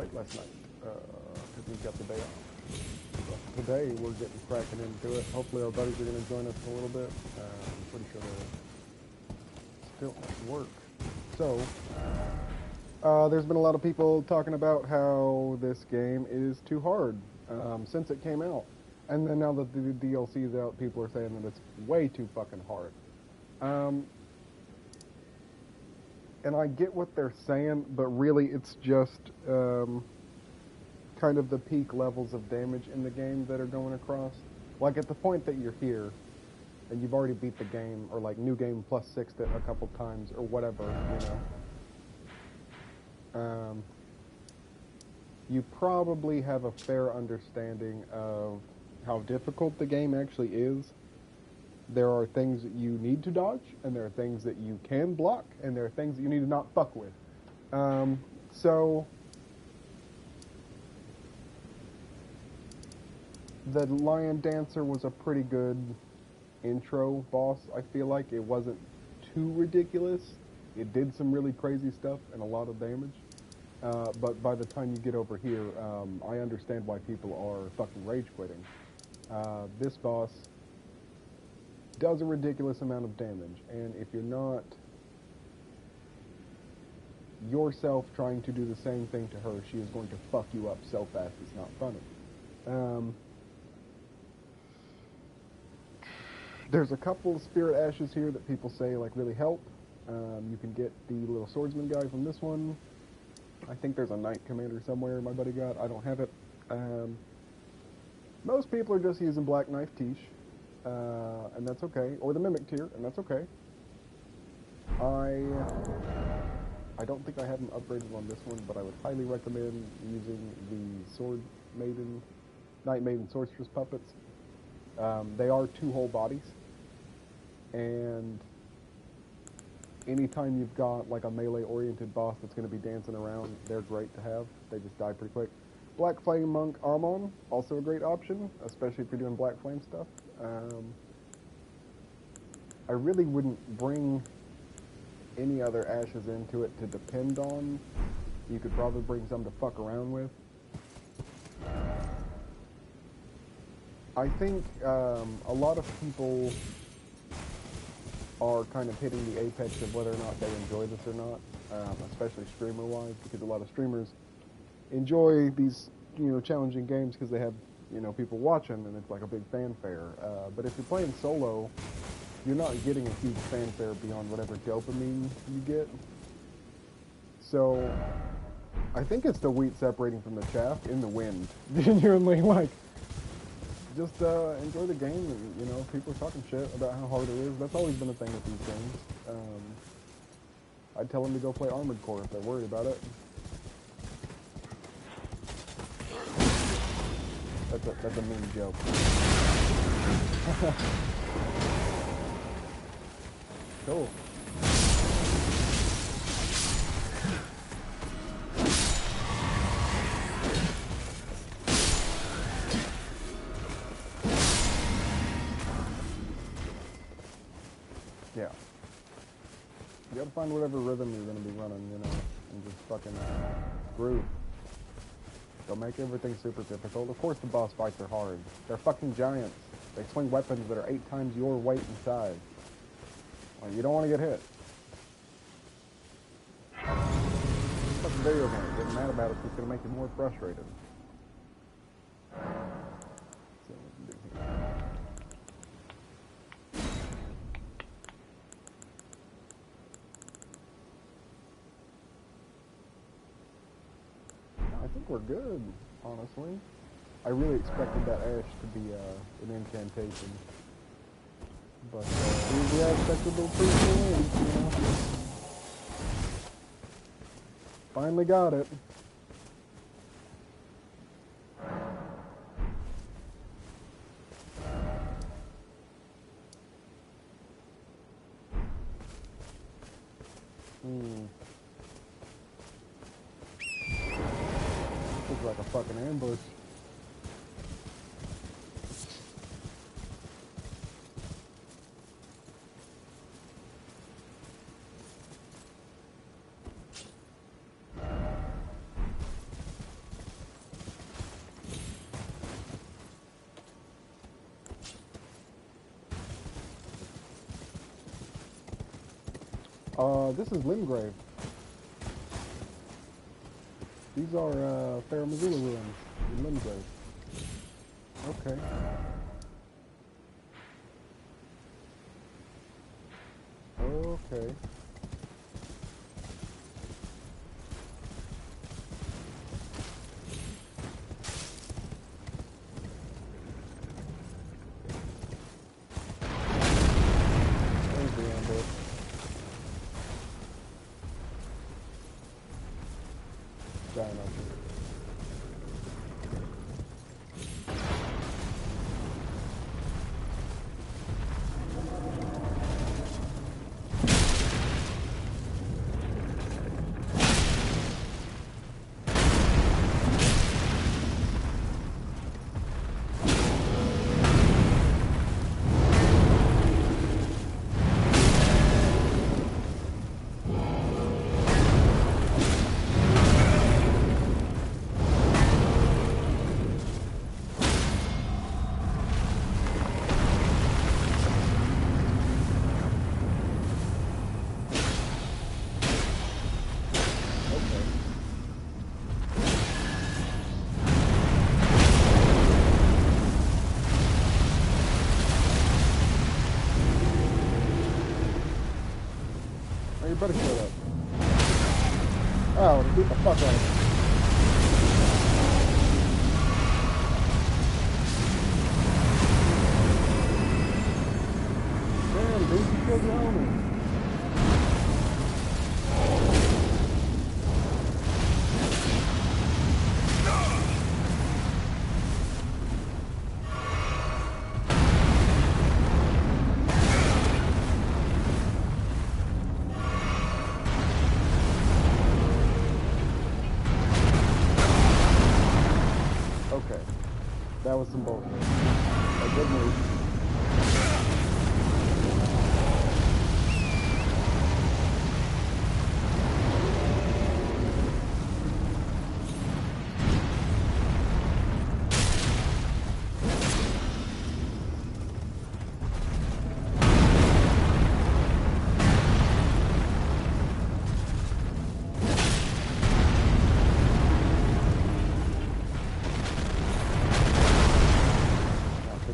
late last night because we got the day off. But today we're getting cracking into it. Hopefully our buddies are going to join us in a little bit. I'm pretty sure they're still at work. So, there's been a lot of people talking about how this game is too hard since it came out. And then now that the DLC is out, people are saying that it's way too fucking hard. And I get what they're saying, but really it's just kind of the peak levels of damage in the game that are going across. Like at the point that you're here, and you've already beat the game, or like new game plus 6 a couple times, or whatever, you know. You probably have a fair understanding of how difficult the game actually is. There are things that you need to dodge, and there are things that you can block, and there are things that you need to not fuck with. So, the Lion Dancer was a pretty good intro boss, I feel like. It wasn't too ridiculous. It did some really crazy stuff and a lot of damage. But by the time you get over here, I understand why people are fucking rage quitting. This boss does a ridiculous amount of damage, and if you're not yourself trying to do the same thing to her, she is going to fuck you up so fast it's not funny. There's a couple of spirit ashes here that people say like really help. You can get the little swordsman guy from this one. I think there's a knight commander somewhere my buddy got. I don't have it. Most people are just using Black Knife Tish, and that's okay. Or the Mimic Tier, and that's okay. I don't think I have them upgraded on this one, but I would highly recommend using the Sword Maiden, Knight Maiden Sorceress puppets. They are 2 whole bodies, and anytime you've got like a melee-oriented boss that's going to be dancing around, they're great to have. They just die pretty quick. Black Flame Monk Armon, also a great option, especially if you're doing Black Flame stuff. I really wouldn't bring any other ashes into it to depend on. You could probably bring some to fuck around with. I think a lot of people are kind of hitting the apex of whether or not they enjoy this or not, especially streamer-wise, because a lot of streamers enjoy these, you know, challenging games because they have, you know, people watching and it's like a big fanfare. But if you're playing solo, you're not getting a huge fanfare beyond whatever dopamine you get. So, I think it's the wheat separating from the chaff in the wind. Genuinely, like, just enjoy the game. And, you know, people are talking shit about how hard it is. That's always been a thing with these games. I'd tell them to go play Armored Core if they're worried about it. That's a mean joke. Cool. Yeah. You gotta find whatever rhythm you're gonna be running, you know, and just fucking groove. Don't make everything super difficult. Of course the boss fights are hard. They're fucking giants. They swing weapons that are 8 times your weight and size. Well, you don't want to get hit. It's a fucking video game. Getting mad about it's just gonna make you more frustrated. So, what we can do here. I think we're good, honestly. I really expected that ash to be an incantation. But we expected a little pretty cool, you know. Finally got it. Looks like a fucking ambush. This is Limgrave. These are Fair Missoula ruins in Limgrave. Okay. Okay. There's the ambush. Giant archer. You better shut up. Oh, beat the fuck out of me. Damn, dude, you killed your homie. Okay, that was some bullshit. A good move.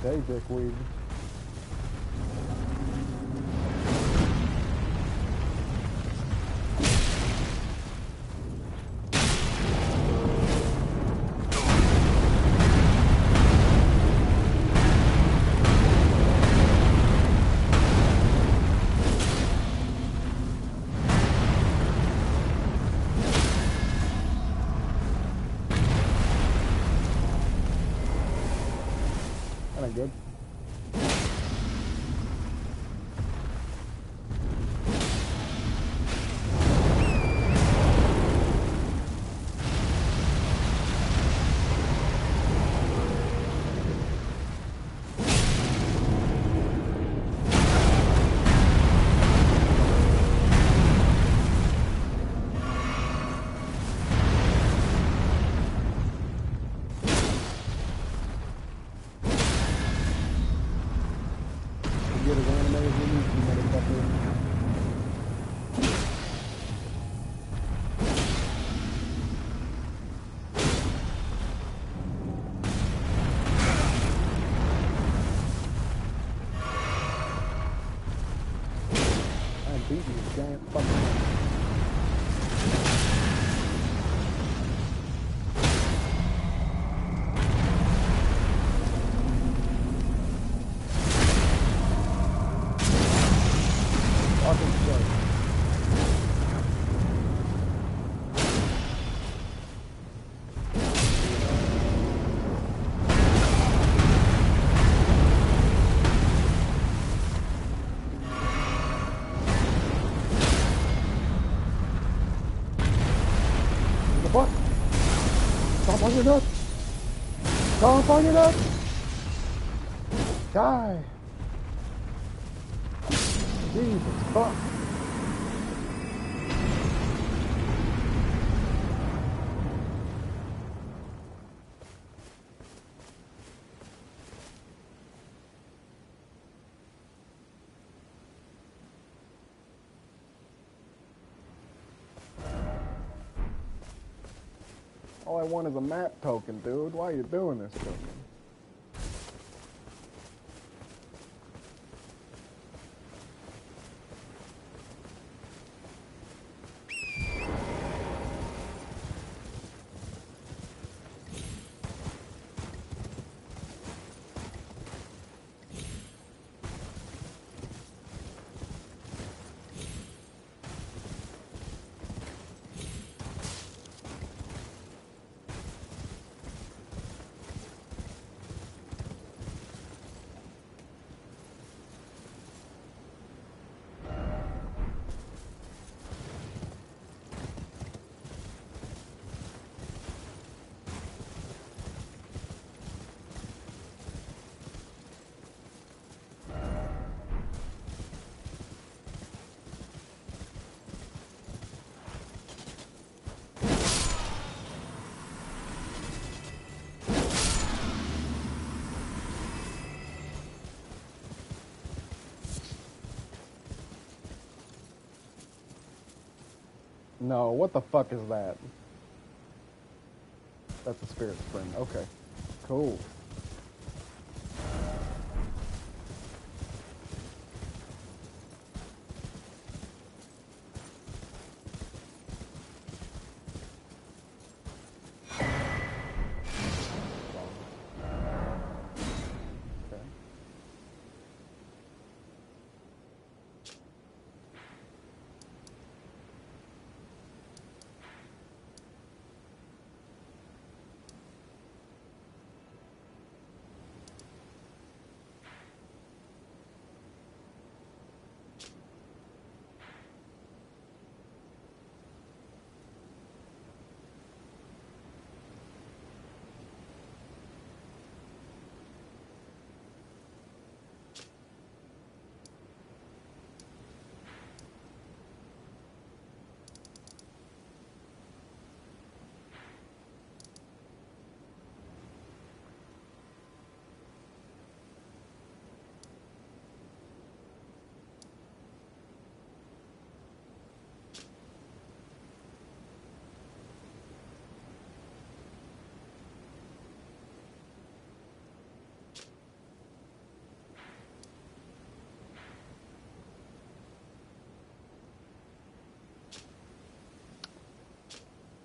Hey, dickweed. That ain't good. Get as animated as we need to, motherfucker. I'm beating this giant fucking... What? Stomp on your nuts! Stomp on your nuts! Die! Jesus fuck! All I want is a map token, dude. Why are you doing this to me? No, what the fuck is that? That's a spirit spring. Okay. Cool. Okay.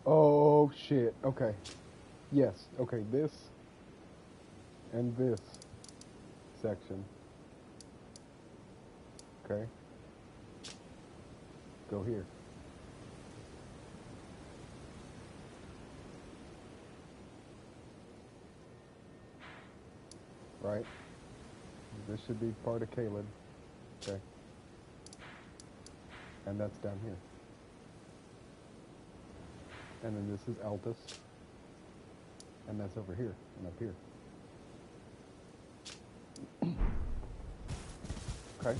Oh shit. Okay. Yes. Okay. This and this section. Okay. Go here. Right. This should be part of Caleb. Okay. And that's down here. And then this is Altus. And that's over here and up here. Okay.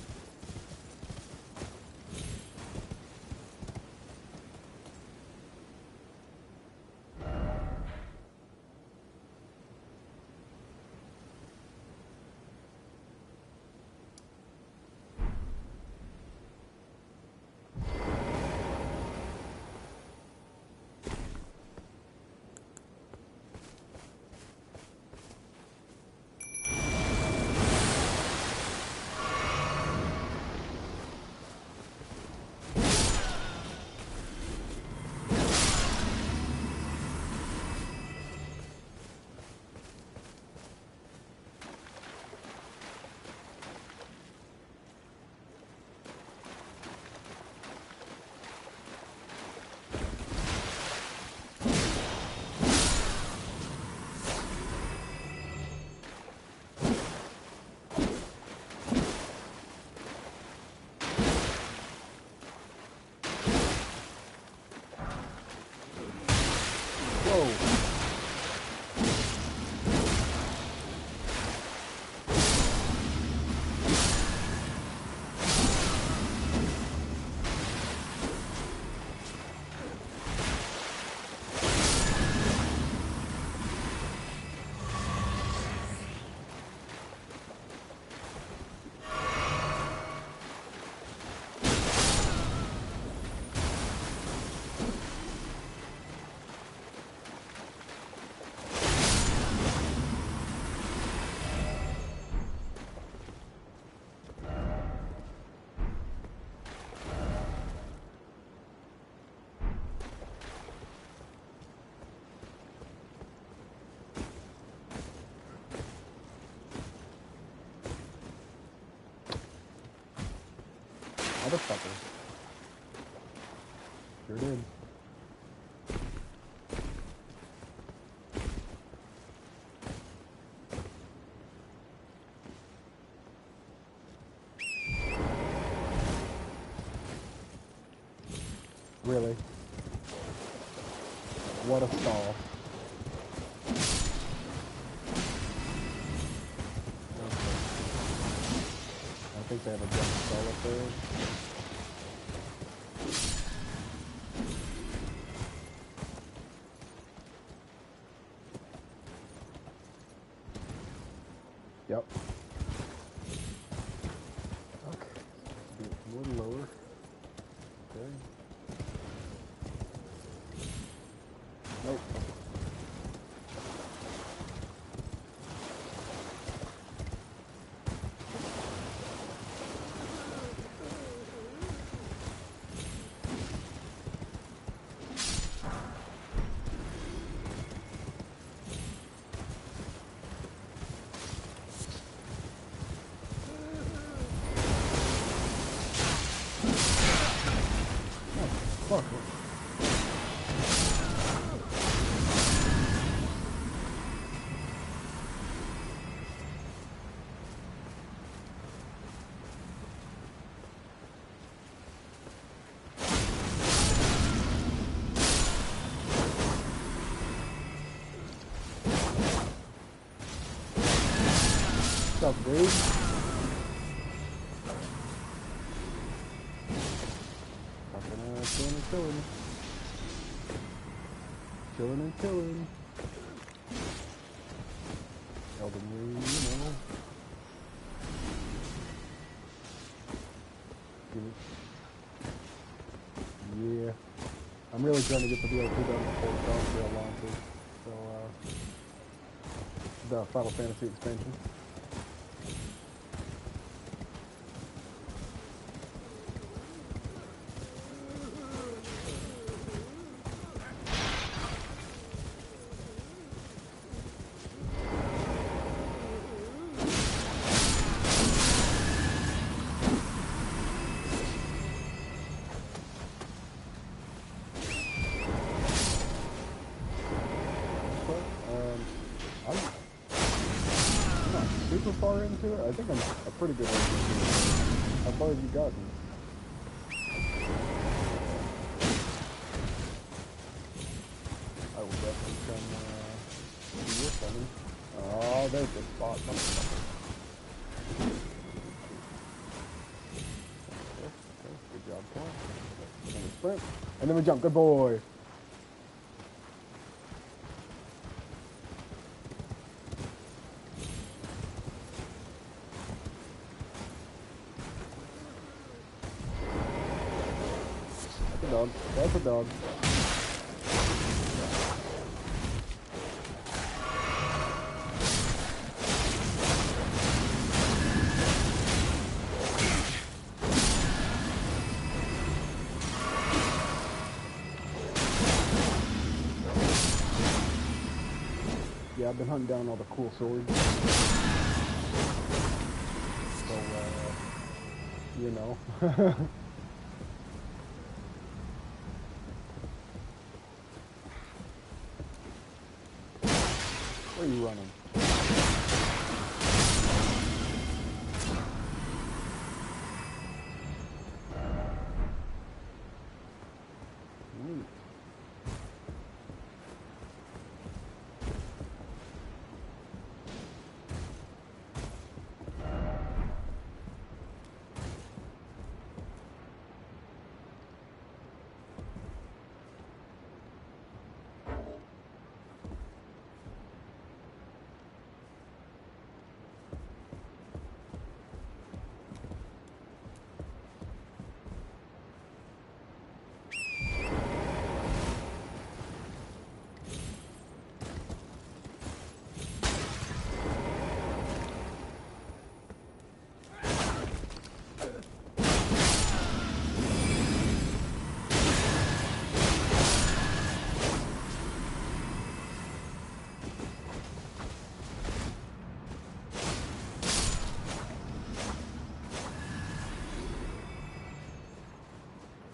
Whoa. motherfucker. Sure did. Really? What a stall. I think they have a jump stall up there. Yep. Okay. Be a little lower. Okay. Nope. Fuck it. What's up, dude? Fucking chilling and killing. Chilling and killing. Elden Ring, you know. Yeah. I'm really trying to get the DLC done before Starfield launches. So, the Final Fantasy expansion. I'm not super far into it. I think I'm a pretty good way into it. How far have you gotten? I will definitely come see your funny. Oh, there's the spot. Okay, good job, Paul. And we sprint. And then we jump. Good boy. Dog. That's a dog. Yeah, I've been hunting down all the cool swords. So, you know. Where are you running? Neat.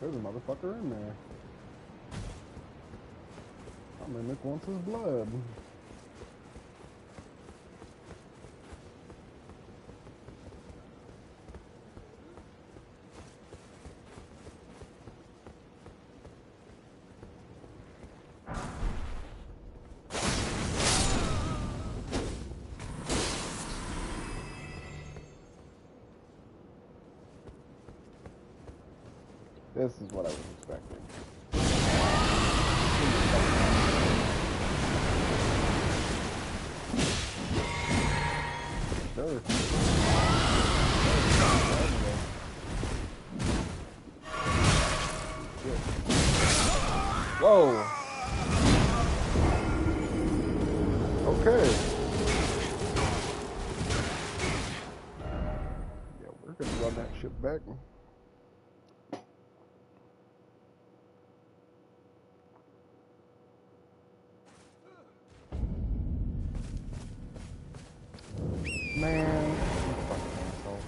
There's a motherfucker in there. I mimic wants his blood. This is what I was expecting. Sure. Whoa. Okay. Yeah, we're gonna run that shit back. Man, you fucking asshole.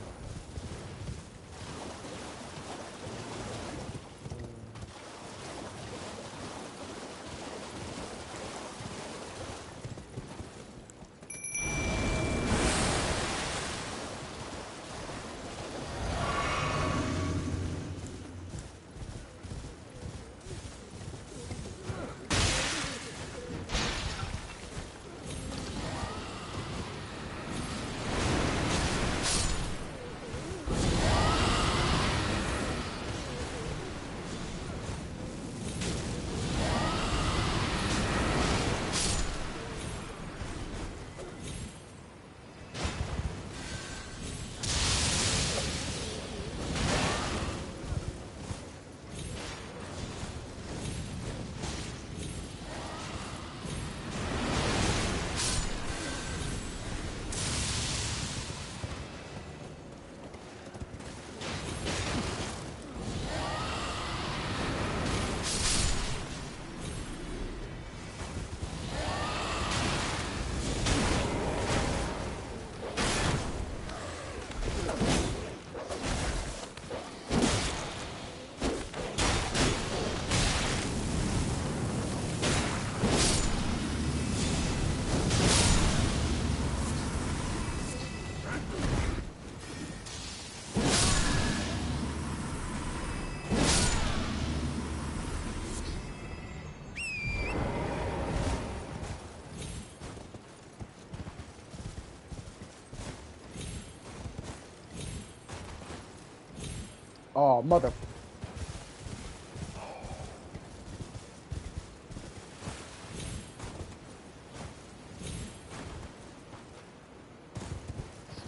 Oh, mother.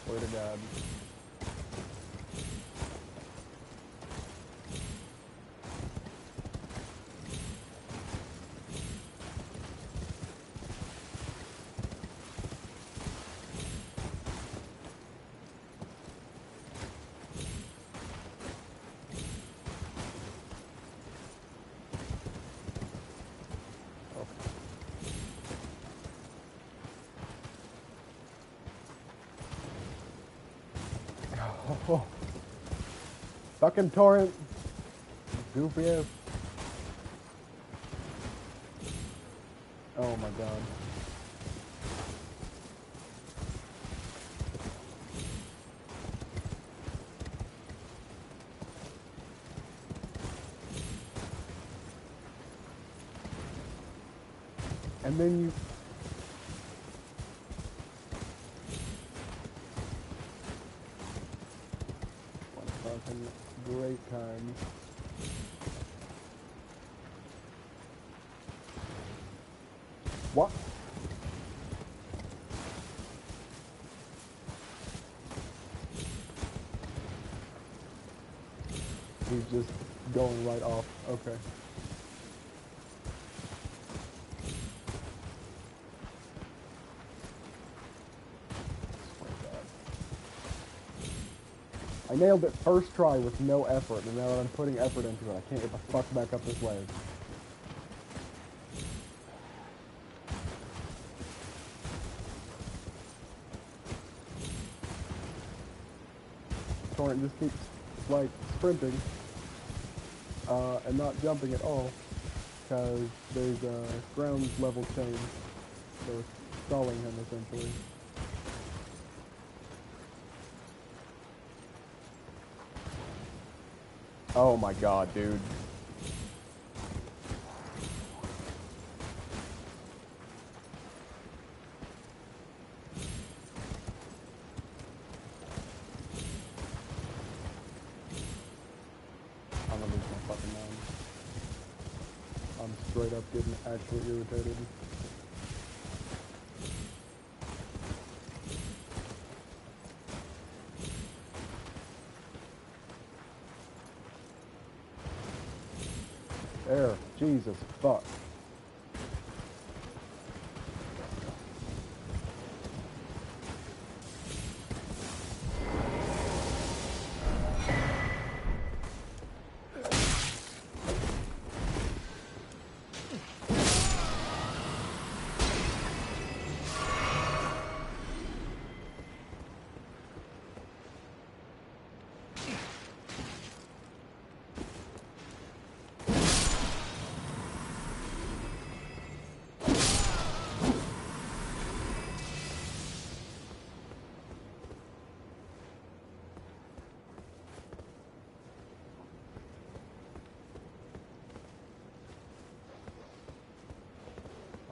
Swear to God. Oh. Fucking torrent. Goofy ass. Oh my God. And then you... What fucking great time. What? He's just going right off. Okay. I nailed it first try with no effort, and now that I'm putting effort into it, I can't get the fuck back up this ledge. Torrent just keeps, like, sprinting. and not jumping at all, because there's a ground level change, so it's stalling him essentially. Oh my god, dude. I'm gonna lose my fucking mind. I'm straight up getting actually irritated. There. Jesus fuck.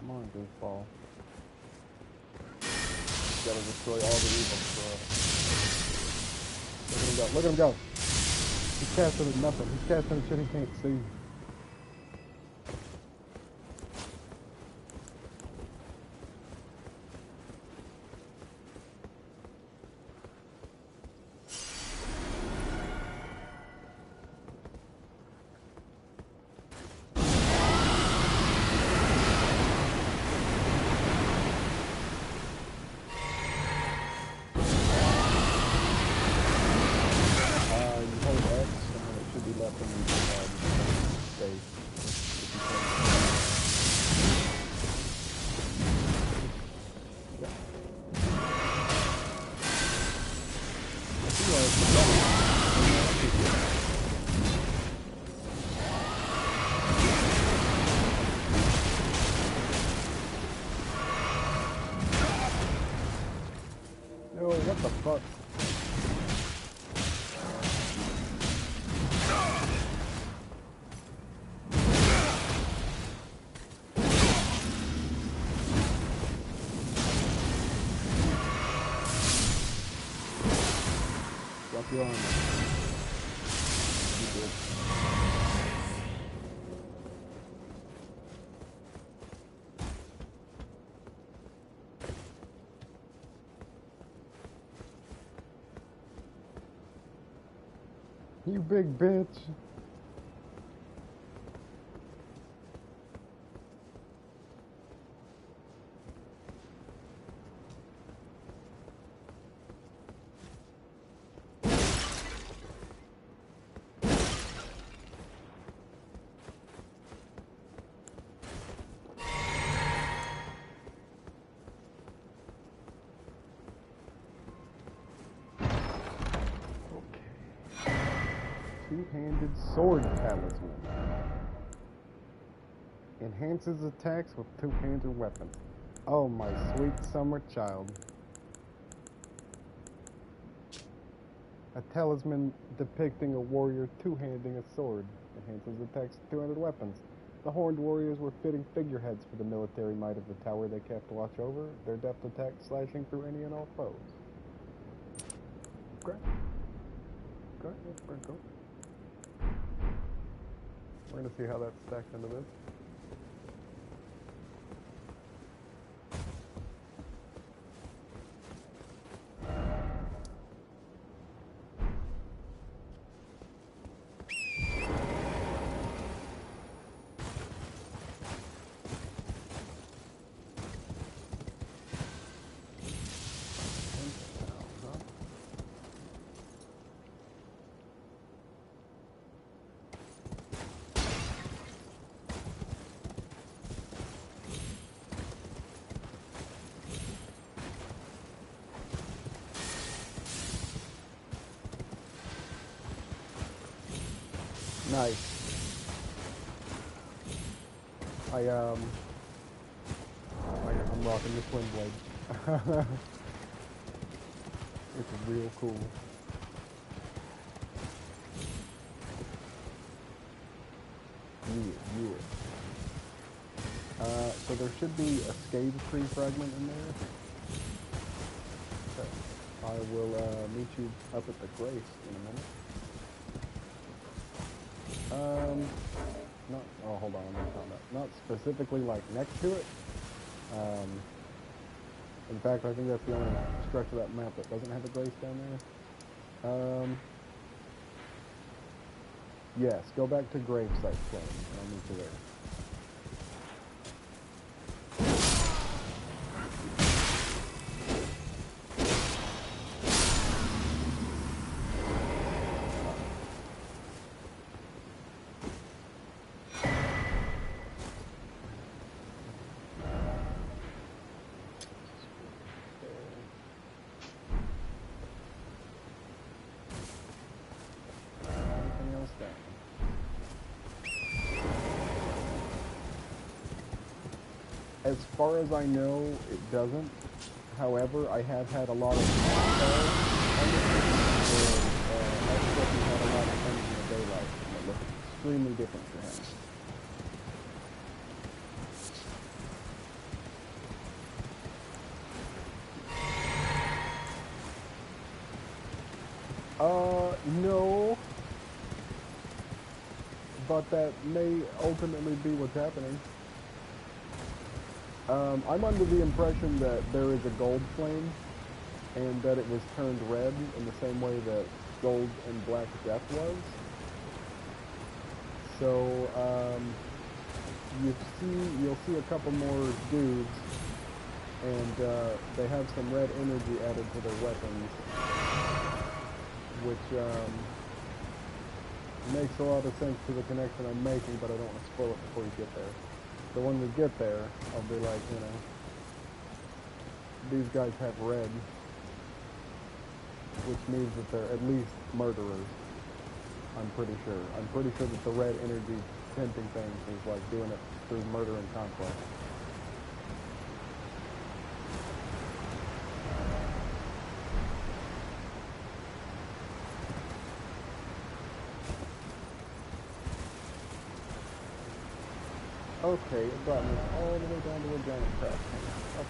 Come on, goofball. Gotta destroy all the evil stuff. Look at him go. Look at him go. He's casting at nothing. He's casting at shit he can't see. Yo, what the fuck? Drop your arm. You good. You big bitch. Two-handed sword talisman. Enhances attacks with two-handed weapon. Oh my sweet summer child. A talisman depicting a warrior two-handing a sword. Enhances attacks with two-handed weapons. The horned warriors were fitting figureheads for the military might of the tower they kept watch over, their depth attack slashing through any and all foes. Okay. Okay, that's pretty cool. We're gonna see how that stacks into this. Nice. I'm rocking the twin blade. It's real cool. Yeah. So there should be a scave tree fragment in there. Okay. I will meet you up at the Grace in a minute. Not. Oh, hold on. I'm gonna find out. Not specifically like next to it. In fact, I think that's the only stretch of that map that doesn't have a Grace down there. Yes. Go back to Gravesite Plain. I'll meet you there. As far as I know, it doesn't. However, I have had a lot of I've definitely had a lot of things in the daylight that look extremely different to him. No. But that may ultimately be what's happening. I'm under the impression that there is a gold flame, and that it was turned red in the same way that gold and black death was. So, you'll see a couple more dudes, and they have some red energy added to their weapons, which makes a lot of sense to the connection I'm making, but I don't want to spoil it before you get there. So when we get there, I'll be like, you know, these guys have red, which means that they're at least murderers. I'm pretty sure. I'm pretty sure that the red energy tempting things is like doing it through murder and conquest. Okay, it brought me all the way down to a giant crash. Okay.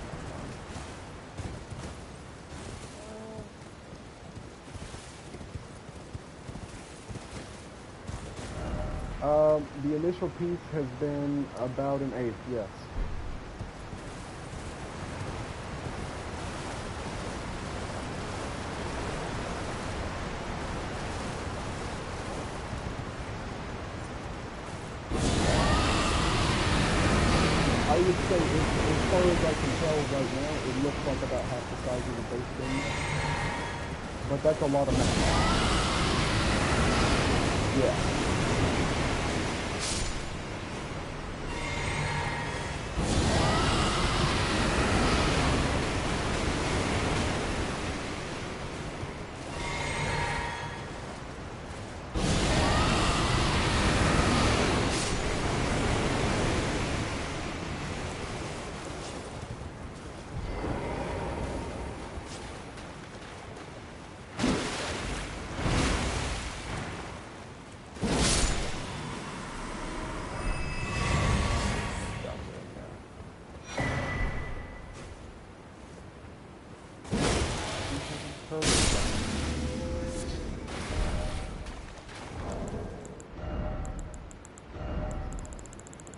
The initial piece has been about an 1/8, yes. I would say, as far as I can tell right now, it looks like about half the size of the base game. But that's a lot of math. Yeah.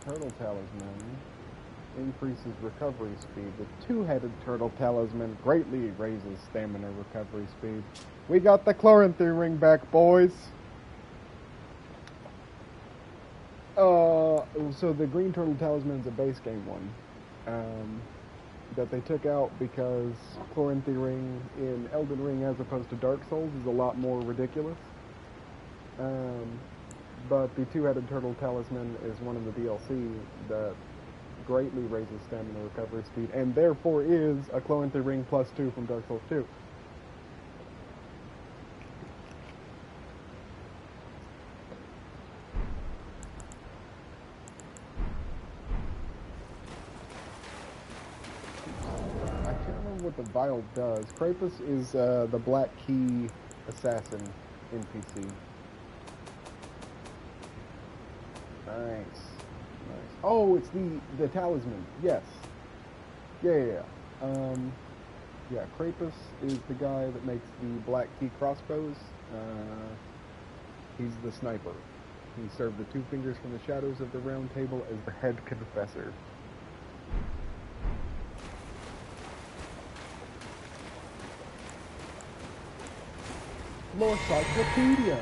Turtle Talisman increases recovery speed. The two-headed Turtle Talisman greatly raises stamina recovery speed. We got the Chloranthy ring back, boys! So the Green Turtle Talisman is a base game one. That they took out because Chloranthy ring in Elden Ring as opposed to Dark Souls is a lot more ridiculous. But the two-headed Turtle Talisman is one of the DLC that greatly raises stamina recovery speed, and therefore is a Chloranthy ring +2 from Dark Souls 2. what the vial does. Krampus is the Black Key assassin NPC. Nice. Oh, it's the talisman. Yes. Yeah. Yeah, Krampus is the guy that makes the Black Key crossbows. He's the sniper. He served the two fingers from the shadows of the round table as the head confessor. Lore Cyclopedia!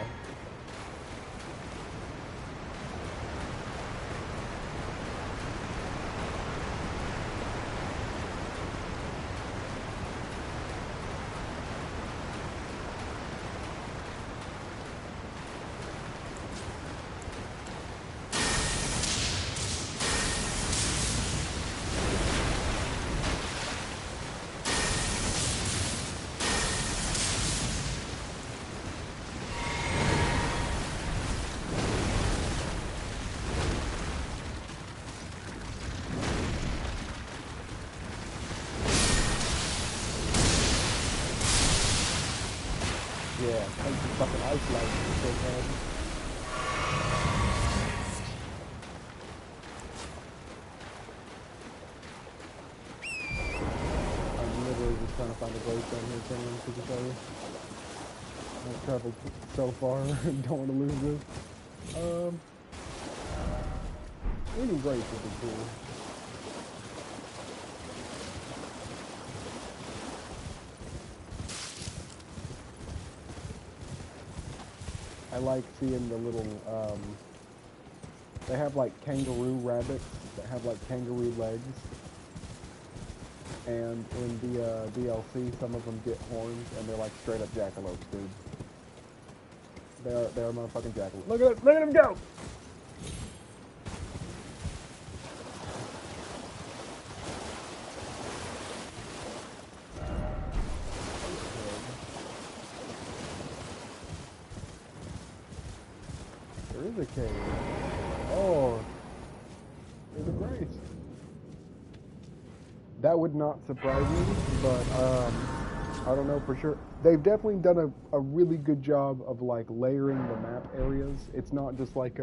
Yeah, take the fucking ice light, you head. I'm literally just trying to find a place down here, Cameron, to tell you. I've traveled so far, don't want to lose this. Any grace would be cool. I like seeing the little, they have like kangaroo rabbits that have like kangaroo legs. And in the DLC, some of them get horns and they're like straight up jackalopes, dude. They're motherfucking jackalopes. Look at him go! There is a cave. Oh, there's a grace. That would not surprise me, but I don't know for sure. They've definitely done a really good job of like layering the map areas. It's not just like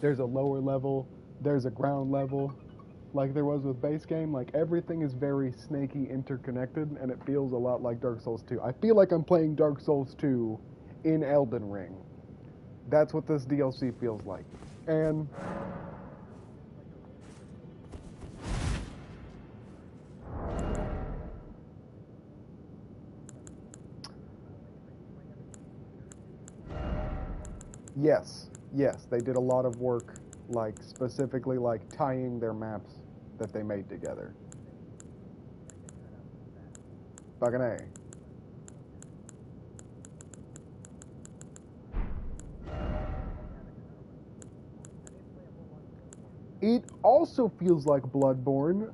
there's a lower level, there's a ground level, like there was with base game. Like everything is very snaky interconnected, and it feels a lot like Dark Souls 2. I feel like I'm playing Dark Souls 2 in Elden Ring. That's what this DLC feels like. And yes, they did a lot of work, like specifically like tying their maps that they made together. Fucking A. It also feels like Bloodborne,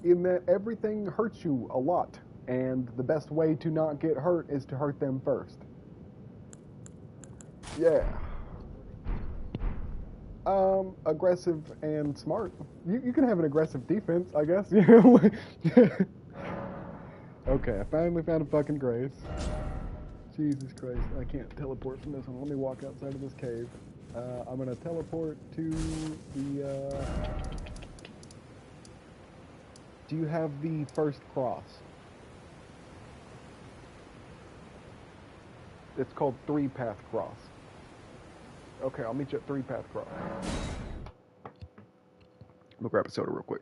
in that everything hurts you a lot, and the best way to not get hurt is to hurt them first. Yeah. Aggressive and smart. You can have an aggressive defense, I guess. You know. Okay, I finally found a fucking grace. Jesus Christ, I can't teleport from this one. Let me walk outside of this cave. I'm gonna teleport to the. Do you have the first cross? It's called Three Path Cross. Okay, I'll meet you at Three Path Cross. I'm gonna grab a soda real quick.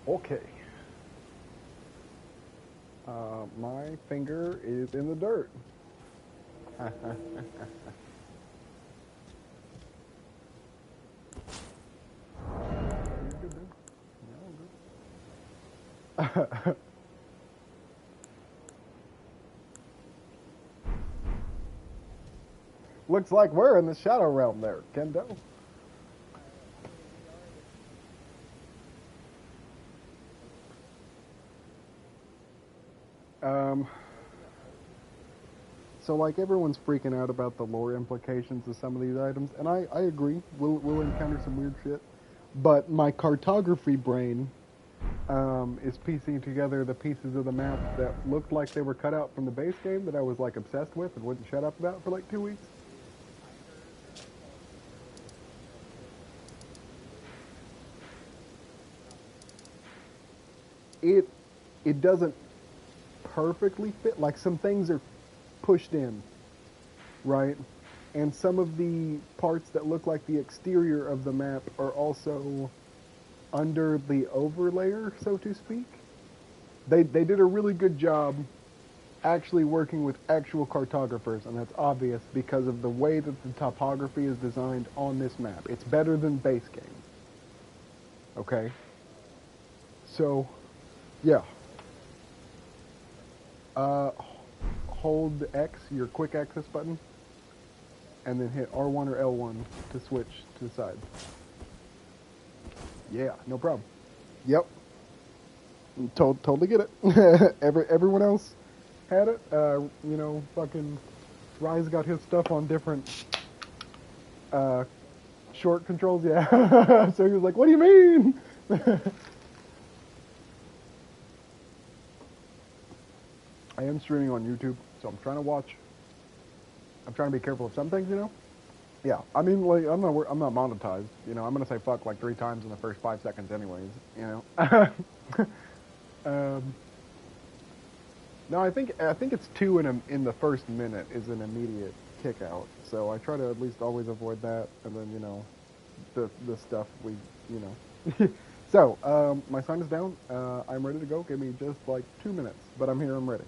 Okay. My finger is in the dirt. You're good, dude. You're all good. Looks like we're in the shadow realm there, Kendo. Um, so like everyone's freaking out about the lore implications of some of these items, and I agree. We'll encounter some weird shit, but my cartography brain is piecing together the pieces of the map that looked like they were cut out from the base game that I was like obsessed with and wouldn't shut up about for like 2 weeks. It it doesn't perfectly fit. Like some things are pushed in, right? And some of the parts that look like the exterior of the map are also under the overlayer, so to speak. They did a really good job actually working with actual cartographers, and that's obvious because of the way that the topography is designed on this map. It's better than base game. Okay? So, yeah. Uh, hold X, your quick access button, and then hit R1 or L1 to switch to the side. Yeah, no problem. Yep. Totally get it. Everyone else had it. Fucking Rise got his stuff on different short controls. Yeah. So he was like, "What do you mean?" I am streaming on YouTube, so I'm trying to watch. I'm trying to be careful of some things, Yeah, I mean, like, I'm not monetized. I'm gonna say fuck like 3 times in the first 5 seconds, anyways. Um, no, I think it's two in the first minute is an immediate kick out. So I try to at least always avoid that, and then the stuff we. So my sign is down. I'm ready to go. Give me just like 2 minutes, but I'm here. I'm ready.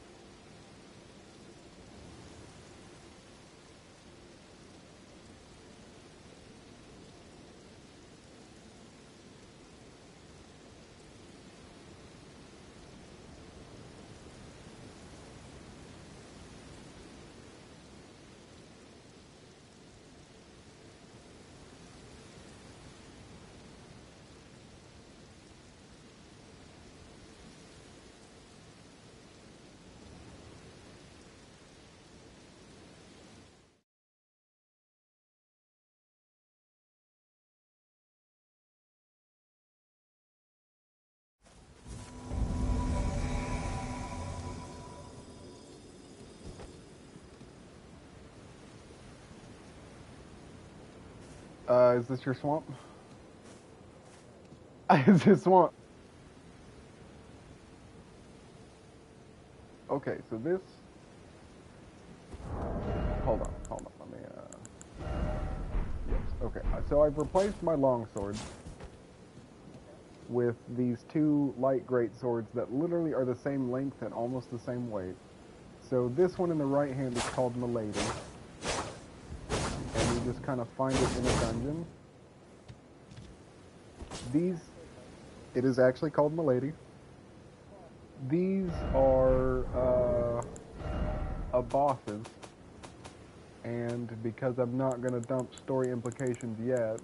Is this your swamp? Is this swamp? Okay, so this. Hold on. Let me. Yes. Okay. So I've replaced my longsword with these two light great swords that literally are the same length and almost the same weight. So this one in the right hand is called Milady, and you just kind of find it in a dungeon. It is actually called Milady. These are bosses, and because I'm not going to dump story implications yet,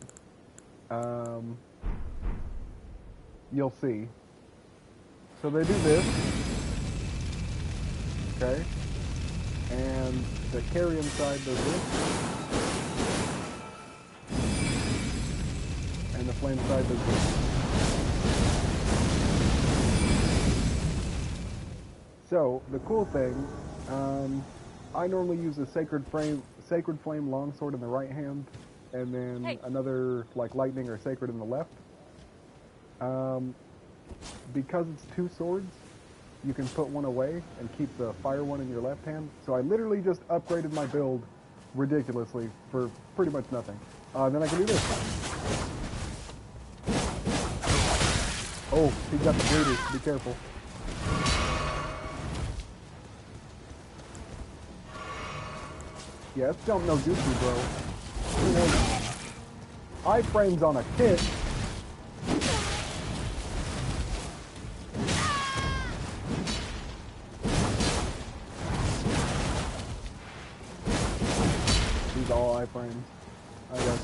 you'll see. So they do this, okay, and the carrion side does this, and the flame side does this. So the cool thing, I normally use a sacred flame longsword in the right hand, and then another like lightning or sacred in the left. Because it's two swords, you can put one away and keep the fire one in your left hand. So I literally just upgraded my build ridiculously for pretty much nothing. Then I can do this. Oh, he got the breeders. Be careful. Yeah, it's jump no jutsu, bro. Iframes on a kit. These all iframes. I guess.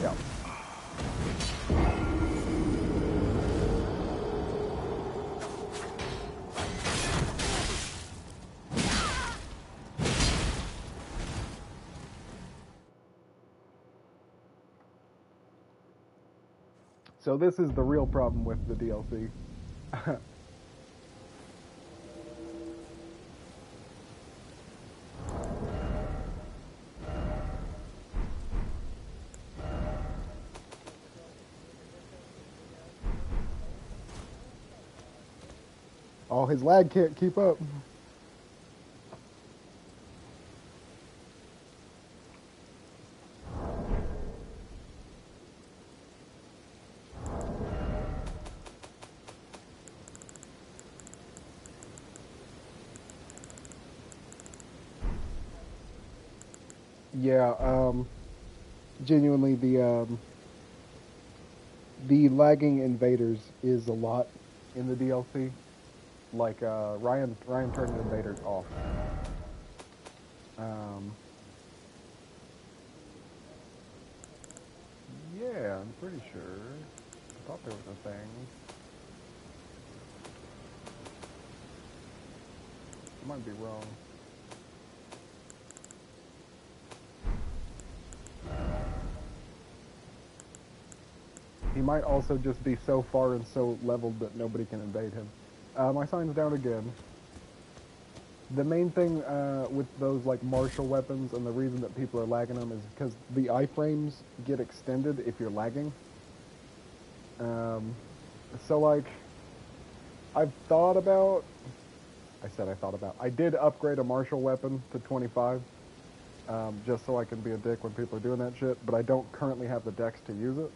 Yeah. So this is the real problem with the DLC. Oh, his lag can't keep up. Yeah, genuinely the lagging invaders is a lot in the DLC. Like Ryan turned invaders off. Yeah, I'm pretty sure. I thought there was a thing. I might be wrong. He might also just be so far and so leveled that nobody can invade him. My sign's down again. The main thing with those like martial weapons and the reason that people are lagging them is because the iframes get extended if you're lagging. So like, I did upgrade a martial weapon to 25, just so I can be a dick when people are doing that shit, but I don't currently have the dex to use it.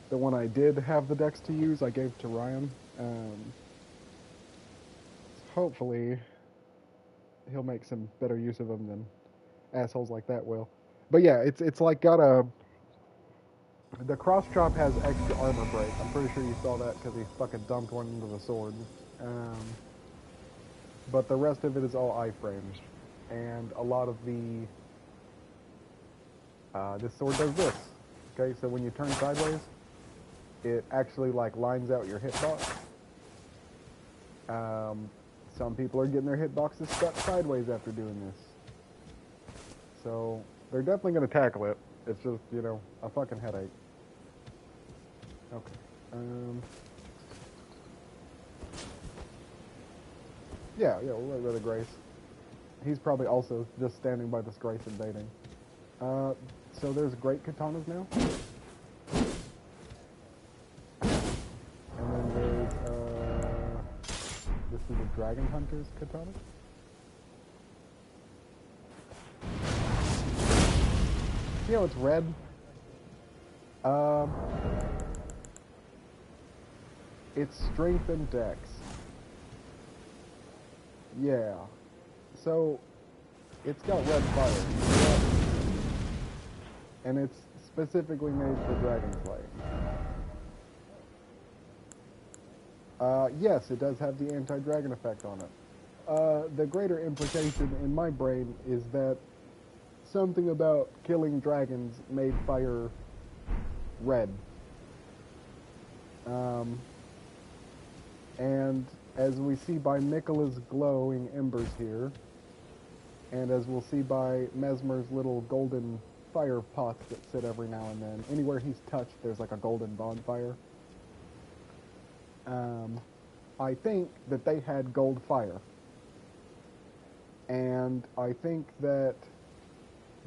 The one I did have the dex to use, I gave to Ryan. Hopefully, he'll make some better use of them than assholes like that will. But yeah, it's like got a... The cross chop has extra armor break. I'm pretty sure you saw that because he fucking dumped one into the sword. But the rest of it is all iframes. And a lot of the... this sword does this. Okay, so when you turn sideways, it actually like lines out your hitbox. Some people are getting their hitboxes stuck sideways after doing this. So they're definitely going to tackle it. It's just, you know, a fucking headache. Okay. Yeah, we'll let rid of Grace. He's probably also just standing by this Grace invading. So there's great katanas now. And then there's, this is a Dragon Hunter's katana. You know, it's red. It's strength and dex. Yeah. So, it's got red fire. And it's specifically made for dragon slaying. Yes, it does have the anti-dragon effect on it. The greater implication in my brain is that something about killing dragons made fire red. And as we see by Mikola's glowing embers here, and as we'll see by Mesmer's little golden fire pots that sit every now and then, anywhere he's touched there's like a golden bonfire. I think that they had gold fire. And I think that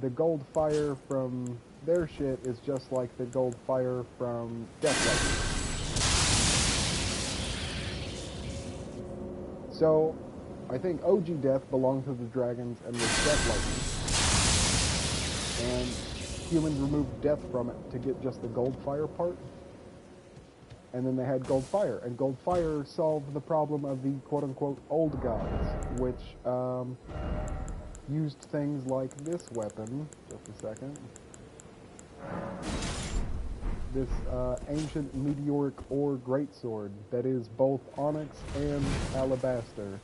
the gold fire from their shit is just like the gold fire from Death Lightning. So, I think OG Death belonged to the dragons and was Death Lightning. And humans removed death from it to get just the gold fire part. And then they had gold fire, and gold fire solved the problem of the quote-unquote old gods, which used things like this weapon. Just a second. This ancient meteoric ore greatsword that is both onyx and alabaster.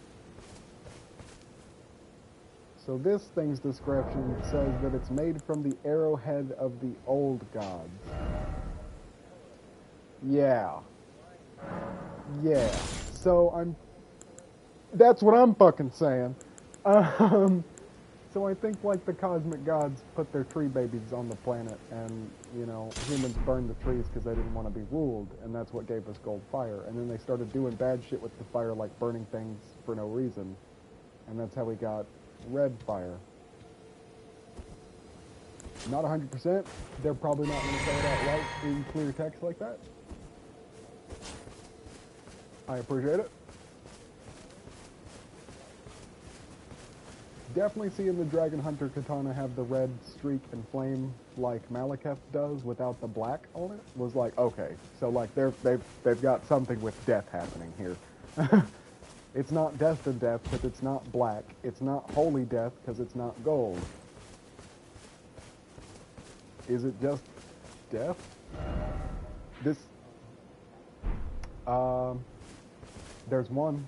So this thing's description says that it's made from the arrowhead of the old gods. Yeah. Yeah. So that's what I'm fucking saying. So I think like the cosmic gods put their tree babies on the planet, and humans burned the trees because they didn't want to be ruled, and that's what gave us gold fire. And then they started doing bad shit with the fire, like burning things for no reason, and that's how we got red fire. Not 100%. They're probably not going to say it out loud in clear text like that. I appreciate it. Definitely seeing the Dragon Hunter katana have the red streak and flame like Malekith does without the black on it was like, okay, so like they've got something with death happening here. It's not death to death because it's not black. It's not holy death because it's not gold. Is it just death? This, there's one.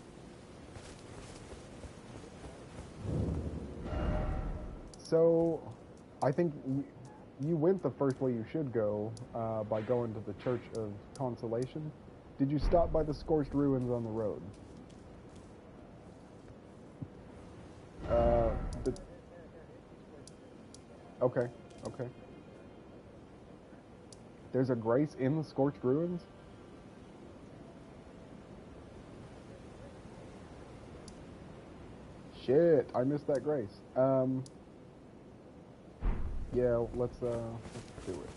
So, I think you went the first way you should go by going to the Church of Consolation. Did you stop by the Scorched Ruins on the road? Okay, okay. There's a grace in the Scorched Ruins? Shit, I missed that grace. Yeah, let's do it.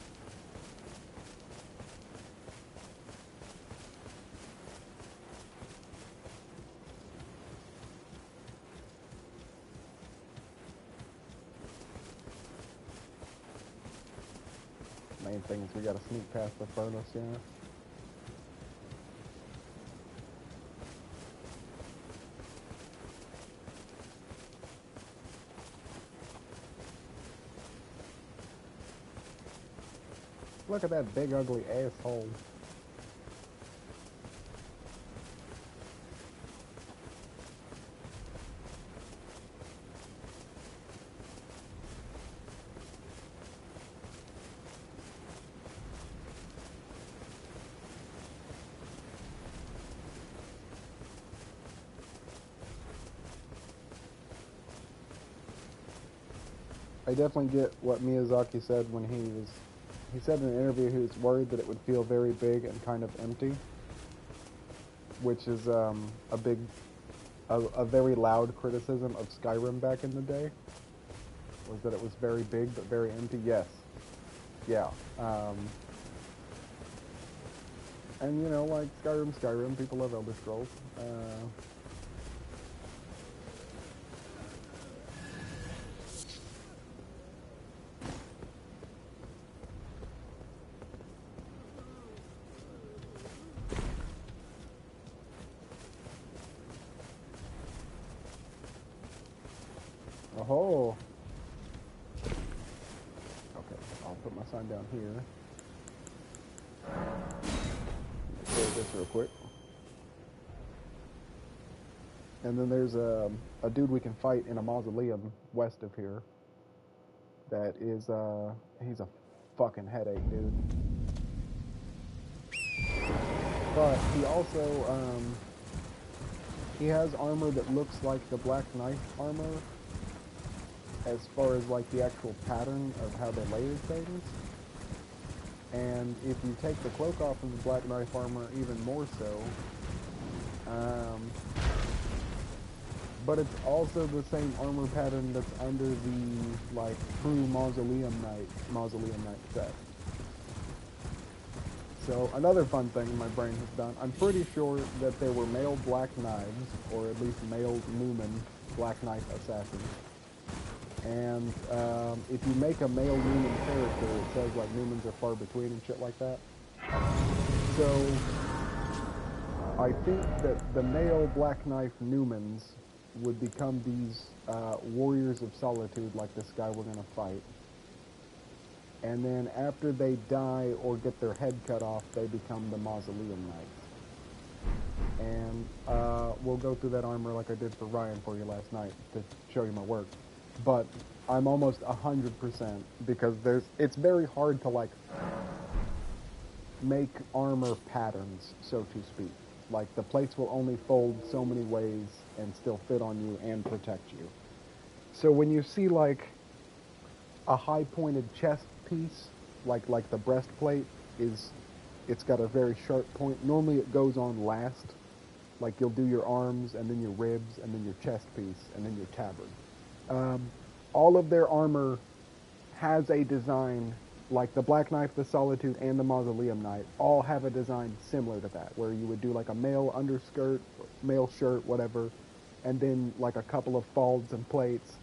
Main thing is we gotta sneak past the furnace, yeah. Look at that big ugly asshole. I definitely get what Miyazaki said when he said in an interview he was worried that it would feel very big and kind of empty, which is a very loud criticism of Skyrim back in the day, was that it was very big but very empty. Yes. Yeah. And like Skyrim, people love Elder Scrolls. Oh. Okay, I'll put my sign down here. Clear this real quick. And then there's a dude we can fight in a mausoleum west of here. That is he's a fucking headache, dude. But he also he has armor that looks like the Black Knight armor, as far as like the actual pattern of how they layered things. And if you take the cloak off of the Black Knight armor, even more so. But it's also the same armor pattern that's under the like true Mausoleum Knight set. So another fun thing my brain has done, I'm pretty sure that there were male Black Knives, or at least male Newman Black Knight assassins. And if you make a male Newman character, it says like Newmans are far between and shit like that. So I think that the male Black Knife Newmans would become these warriors of solitude, like this guy we're gonna fight. And then after they die or get their head cut off, they become the Mausoleum Knights. And we'll go through that armor like I did for Ryan for you last night to show you my work. But I'm almost 100% because it's very hard to like make armor patterns, so to speak. Like the plates will only fold so many ways and still fit on you and protect you. So when you see like a high pointed chest piece, like the breastplate is, it's got a very sharp point. Normally it goes on last. Like you'll do your arms and then your ribs and then your chest piece and then your tabard. All of their armor has a design, like the Black Knife, the Solitude, and the Mausoleum Knight all have a design similar to that, where you would do like a male underskirt, male shirt, whatever, and then like a couple of folds and plates,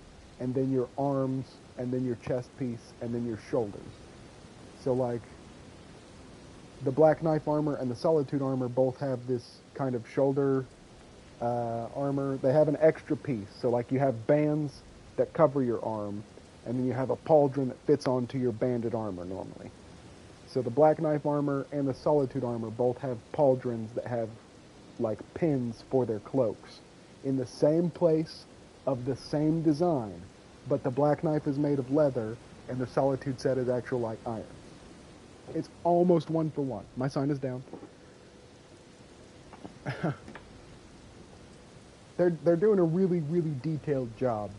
and then your arms, and then your chest piece, and then your shoulders. So like the Black Knife armor and the Solitude armor both have this kind of shoulder armor. They have an extra piece, so like you have bands that cover your arm, and then you have a pauldron that fits onto your banded armor normally. So the Black Knife armor and the Solitude armor both have pauldrons that have like pins for their cloaks in the same place of the same design, but the Black Knife is made of leather and the Solitude set is actual like iron. It's almost one for one. My sign is down. They're doing a really, really detailed job.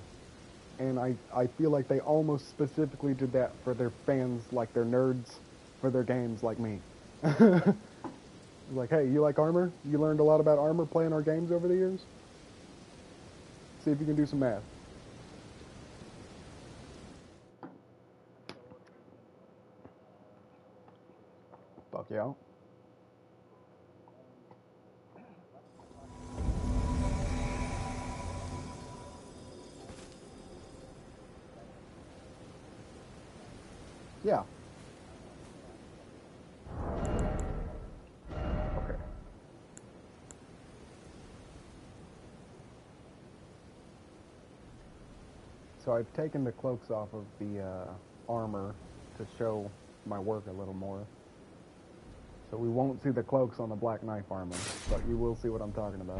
And I feel like they almost specifically did that for their fans, like their nerds, for their games like me. Like, hey, you like armor? You learned a lot about armor playing our games over the years? See if you can do some math. Fuck yeah. Yeah. Okay. So I've taken the cloaks off of the armor to show my work a little more. So we won't see the cloaks on the Black Knife armor, but you will see what I'm talking about.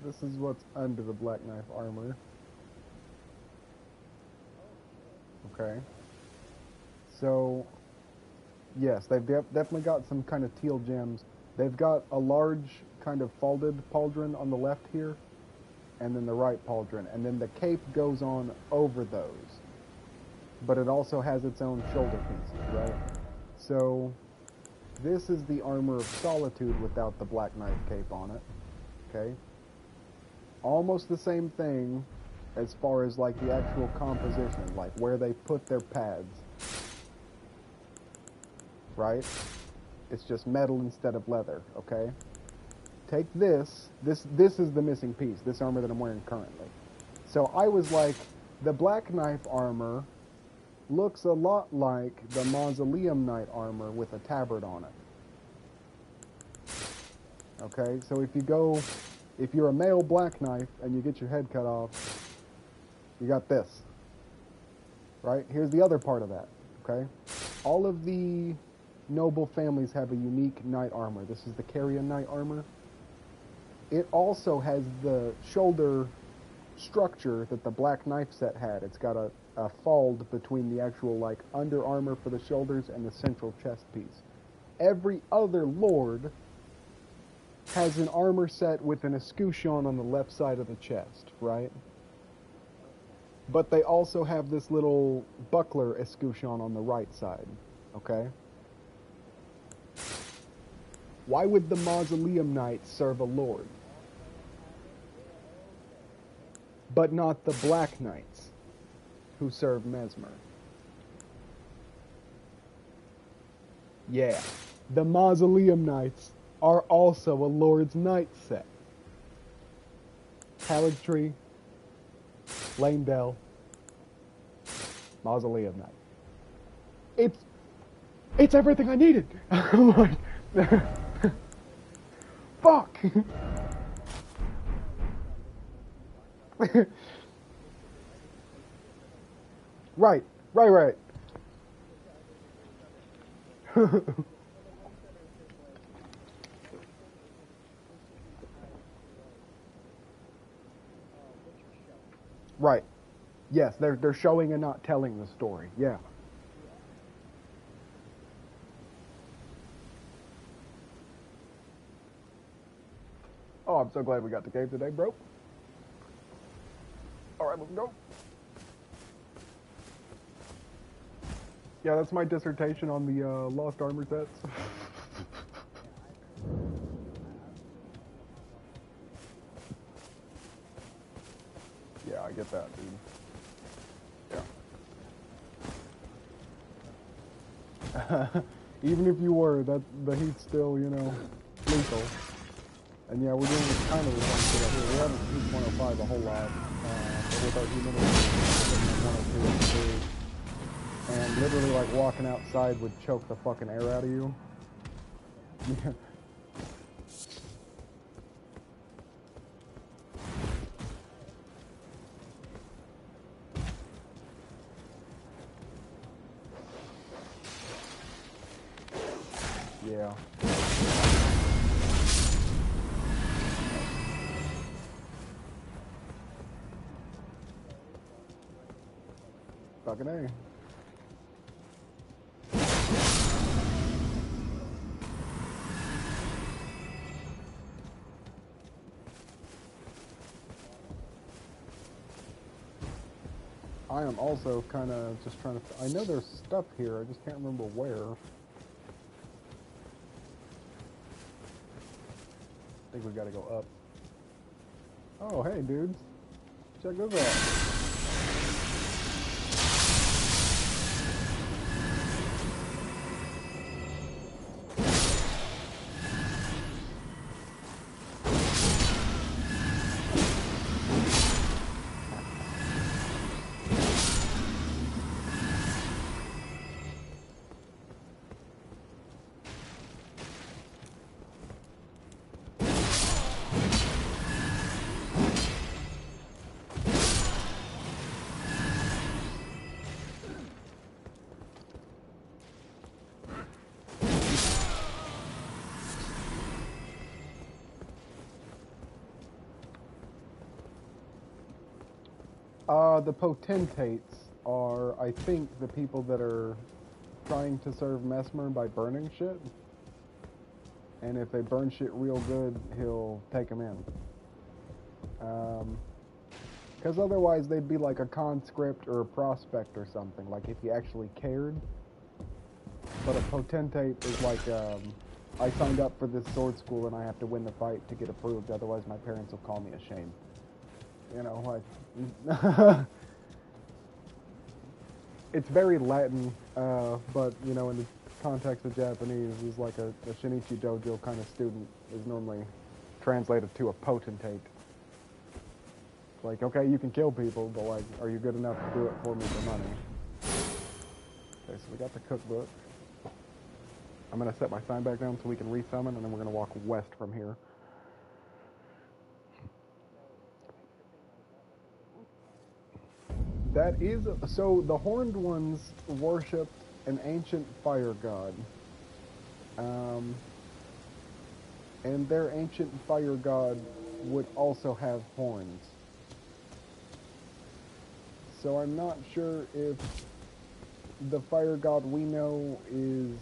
This is what's under the Black Knife armor. Okay. So, yes, they've definitely got some kind of teal gems. They've got a large kind of folded pauldron on the left here, and then the right pauldron. And then the cape goes on over those. But it also has its own shoulder pieces, right? So, this is the armor of Solitude without the Black Knife cape on it. Okay? Almost the same thing as far as like the actual composition, like where they put their pads. Right? It's just metal instead of leather, okay? Take this is the missing piece, this armor that I'm wearing currently. So I was like, the Black Knife armor looks a lot like the Mausoleum Knight armor with a tabard on it. Okay, so if you're a male Black Knife and you get your head cut off, you got this. Right? Here's the other part of that, okay? All of the noble families have a unique knight armor. This is the Carrion Knight armor. It also has the shoulder structure that the Black Knife set had. It's got a fold between the actual like under armor for the shoulders and the central chest piece. Every other lord has an armor set with an escutcheon on the left side of the chest, right? But they also have this little buckler escutcheon on the right side, okay? Why would the Mausoleum Knight serve a lord, but not the Black Knights? who serve Mesmer. Yeah, the Mausoleum Knights are also a Lord's Knight set. Haligtree, Lanedell, Mausoleum Knight. It's everything I needed. I'm like, fuck. Right. Right. Yes, they're showing and not telling the story. Yeah. Oh, I'm so glad we got the game today, bro. All right, let's go. Yeah, that's my dissertation on the Lost Armor sets. Yeah, I get that, dude. Yeah. Even if you were, that the heat's still, you know, lethal. And yeah, we're doing kind of the same shit up here. We haven't heat 105 a whole lot, but with our humidity, we're sitting at 102 and literally like walking outside would choke the fucking air out of you. Yeah. Yeah. Fucking A. I am also kind of just trying to... I know there's stuff here, I just can't remember where. I think we gotta go up. Oh, hey, dudes. Check this out. The potentates are, I think, the people that are trying to serve Mesmer by burning shit. And if they burn shit real good, he'll take them in. Because otherwise they'd be like a conscript or a prospect or something, like if you actually cared. But a potentate is like, I signed up for this sword school and I have to win the fight to get approved, otherwise my parents will call me a shame. You know, like... It's very Latin, but, you know, in the context of Japanese, is like a Shinichi Dojo kind of student is normally translated to a potentate. Like, okay, you can kill people, but, like, are you good enough to do it for me for money? Okay, so we got the cookbook. I'm going to set my sign back down so we can resummon, and then we're going to walk west from here. That is... So, the Horned Ones worshipped an ancient fire god. And their ancient fire god would also have horns. So I'm not sure if the fire god we know is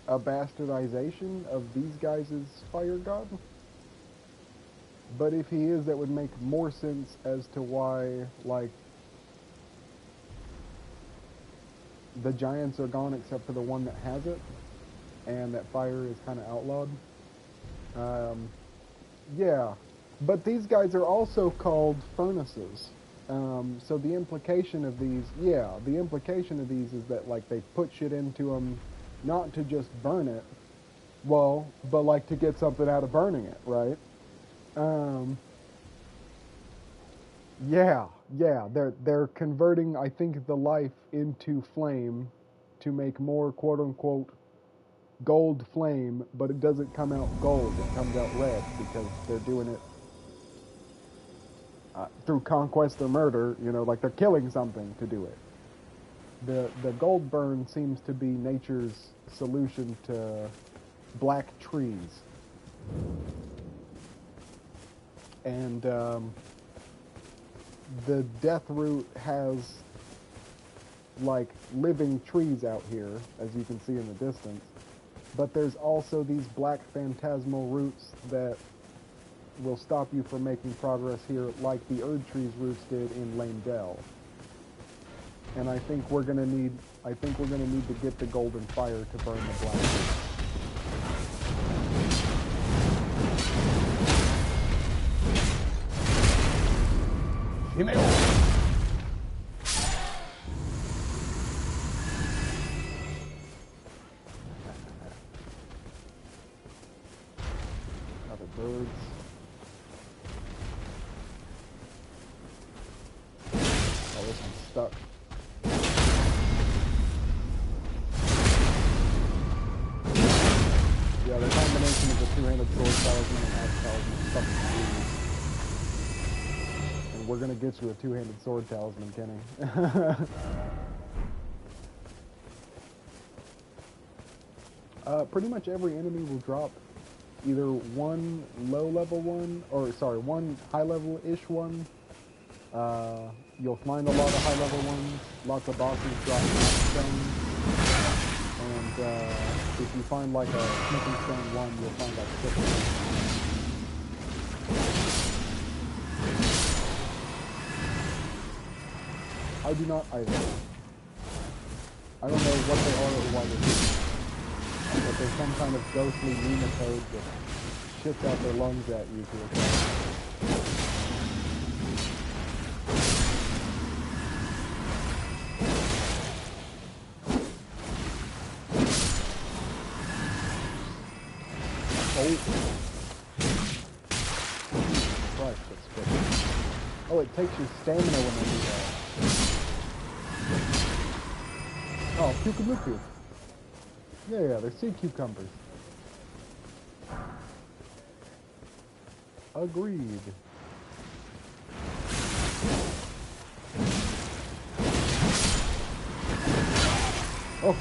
a bastardization of these guys' fire god. But if he is, that would make more sense as to why, like, the giants are gone except for the one that has it, and that fire is kind of outlawed. Yeah, but these guys are also called furnaces. So the implication of these, yeah, the implication of these is that like they put shit into them, not to just burn it, well, but like to get something out of burning it, right? Um, yeah, yeah, they're converting, I think, the life into flame to make more quote unquote gold flame, but it doesn't come out gold; it comes out red because they're doing it through conquest or murder. You know, like they're killing something to do it. The gold burn seems to be nature's solution to black trees, and the death root has like living trees out here, as you can see in the distance. But there's also these black phantasmal roots that will stop you from making progress here, like the Erd tree's roots did in Lane Dell. And I think we're gonna need to get the golden fire to burn the black roots. Other birds. Oh, this one's stuck. Yeah, the combination of the two-handed sword talisman and axe talisman is stuck in trees. And we're gonna get you a two-handed sword talisman, Kenny. Pretty much every enemy will drop either one low-level one, or sorry, one high-level-ish one. You'll find a lot of high-level ones. Lots of bosses drop stones. And if you find like a smithing stone one, you'll find like 6 of them. I do not either. I don't know what they are or why they're doing. But there's some kind of ghostly nematode that shits out their lungs at you to attack. Oh. Christ, that's good. Oh, it takes your stamina when they do that. Oh, Cucamuku. Yeah, they're sea cucumbers. Agreed. Oh.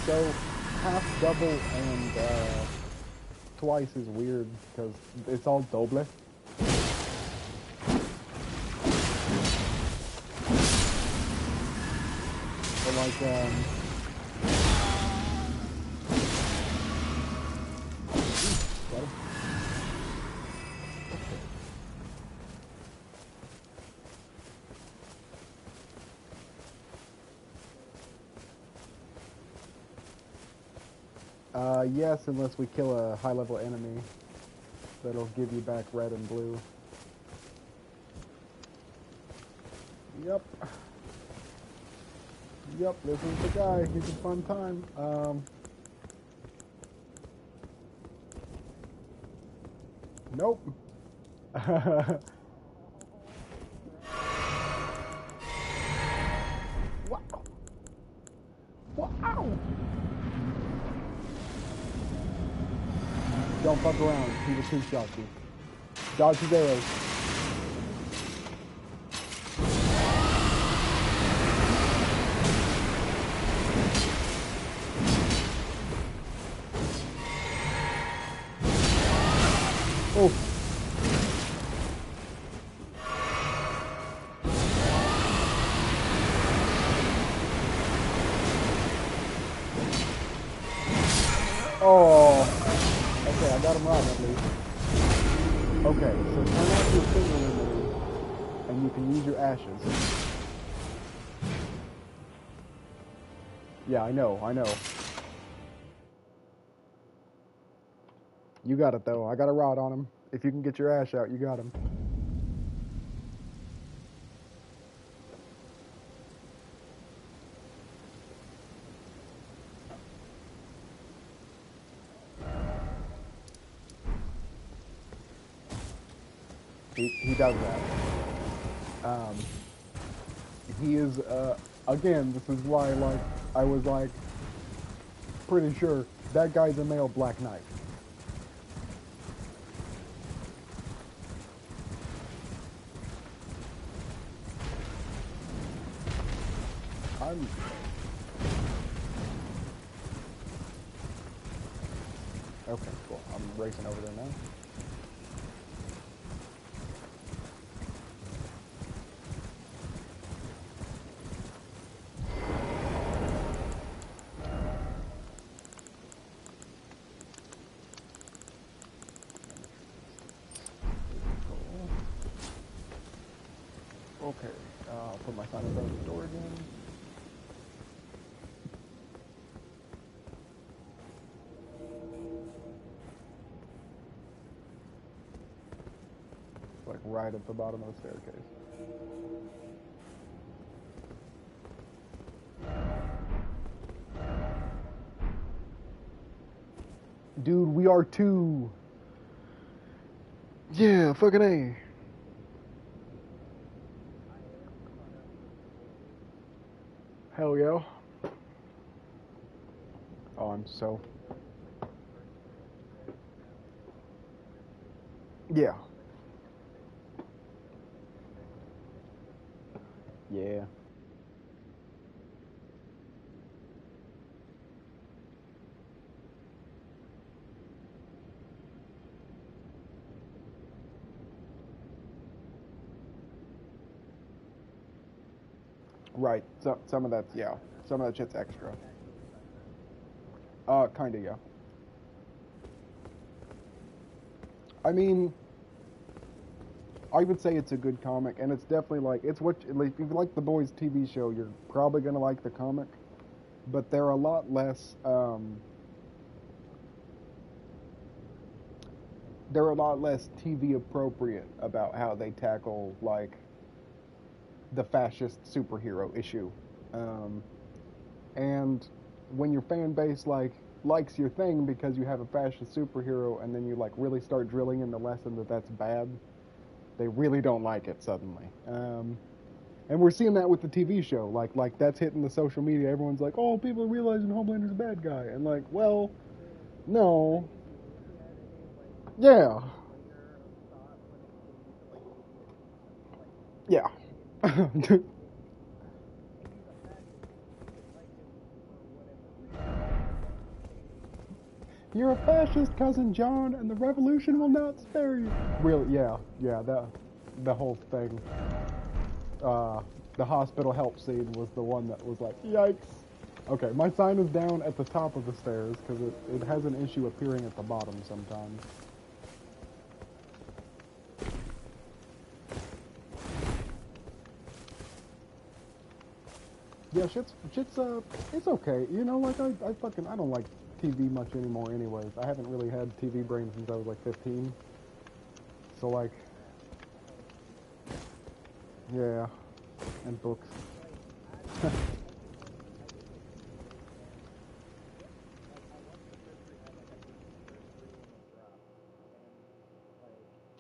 So, half double and twice is weird because it's all double. But like, yes, unless we kill a high-level enemy that'll give you back red and blue. Yep. Yep, this is the guy. He's a fun time. Nope. Wow. Wow. Don't fuck around. He will two-shot you. Dodge his arrows. Oh. Okay, so turn off your finger memory, and you can use your ashes. Yeah, I know. You got it, though. I got a rod on him. If you can get your ash out, you got him. He does that. He is, again, this is why, like, I was, like, pretty sure that guy's a male Black Knight. I'm... Okay, cool. I'm racing over there now. Okay, I'll put my sign in front of the door again. Like right at the bottom of the staircase. Dude, we are two. Yeah, fucking A. Hell yeah. Oh, I'm so... Yeah. Yeah. Right. So, some of that's, yeah. Some of that shit's extra. Kinda, yeah. I mean, I would say it's a good comic, and it's definitely like, it's what, like, if you like the Boys TV show, you're probably gonna like the comic, but they're a lot less, they're a lot less TV appropriate about how they tackle, like, the fascist superhero issue. Um, and when your fan base, like, likes your thing because you have a fascist superhero, and then you, like, really start drilling in the lesson that that's bad, they really don't like it suddenly. And we're seeing that with the TV show. Like that's hitting the social media. Everyone's like, oh, people are realizing Homelander's a bad guy. And like, well, no. Yeah. Yeah. You're a fascist, cousin John, and the revolution will not spare you. Really? Yeah. Yeah. The whole thing. Uh, the hospital help scene was the one that was like, yikes. Okay, my sign is down at the top of the stairs because it has an issue appearing at the bottom sometimes. Yeah, it's okay. You know, like I don't like TV much anymore anyways. I haven't really had TV brain since I was like 15. So like, yeah, and books.